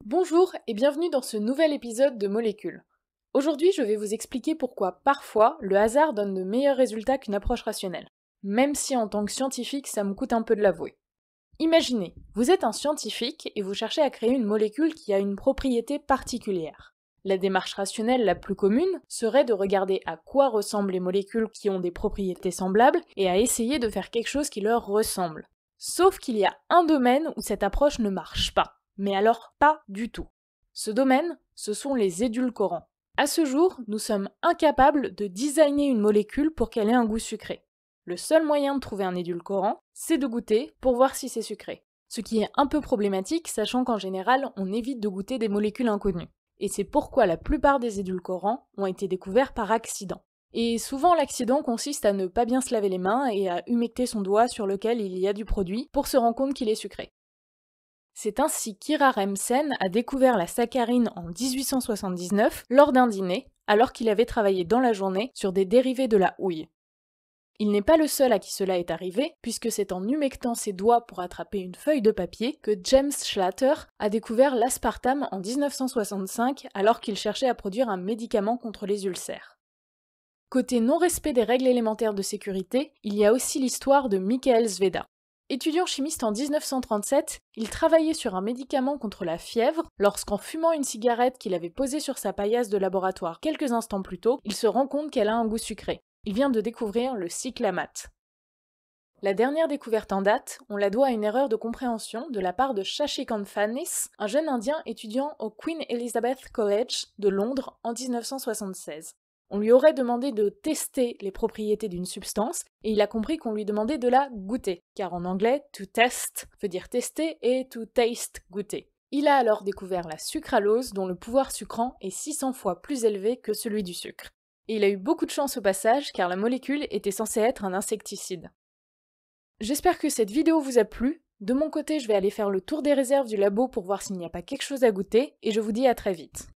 Bonjour et bienvenue dans ce nouvel épisode de Molécules. Aujourd'hui, je vais vous expliquer pourquoi parfois le hasard donne de meilleurs résultats qu'une approche rationnelle, même si en tant que scientifique, ça me coûte un peu de l'avouer. Imaginez, vous êtes un scientifique et vous cherchez à créer une molécule qui a une propriété particulière. La démarche rationnelle la plus commune serait de regarder à quoi ressemblent les molécules qui ont des propriétés semblables et à essayer de faire quelque chose qui leur ressemble. Sauf qu'il y a un domaine où cette approche ne marche pas. Mais alors pas du tout. Ce domaine, ce sont les édulcorants. À ce jour, nous sommes incapables de designer une molécule pour qu'elle ait un goût sucré. Le seul moyen de trouver un édulcorant, c'est de goûter pour voir si c'est sucré. Ce qui est un peu problématique, sachant qu'en général, on évite de goûter des molécules inconnues. Et c'est pourquoi la plupart des édulcorants ont été découverts par accident. Et souvent, l'accident consiste à ne pas bien se laver les mains et à humecter son doigt sur lequel il y a du produit pour se rendre compte qu'il est sucré. C'est ainsi qu'Ira Remsen a découvert la saccharine en 1879 lors d'un dîner, alors qu'il avait travaillé dans la journée sur des dérivés de la houille. Il n'est pas le seul à qui cela est arrivé, puisque c'est en humectant ses doigts pour attraper une feuille de papier que James Schlatter a découvert l'aspartame en 1965 alors qu'il cherchait à produire un médicament contre les ulcères. Côté non-respect des règles élémentaires de sécurité, il y a aussi l'histoire de Michael Sveda. Étudiant chimiste en 1937, il travaillait sur un médicament contre la fièvre lorsqu'en fumant une cigarette qu'il avait posée sur sa paillasse de laboratoire quelques instants plus tôt, il se rend compte qu'elle a un goût sucré. Il vient de découvrir le cyclamate. La dernière découverte en date, on la doit à une erreur de compréhension de la part de Shashikant Phannis, un jeune indien étudiant au Queen Elizabeth College de Londres en 1976. On lui aurait demandé de tester les propriétés d'une substance, et il a compris qu'on lui demandait de la goûter, car en anglais, to test veut dire tester et to taste, goûter. Il a alors découvert la sucralose, dont le pouvoir sucrant est 600 fois plus élevé que celui du sucre. Et il a eu beaucoup de chance au passage, car la molécule était censée être un insecticide. J'espère que cette vidéo vous a plu. De mon côté, je vais aller faire le tour des réserves du labo pour voir s'il n'y a pas quelque chose à goûter, et je vous dis à très vite.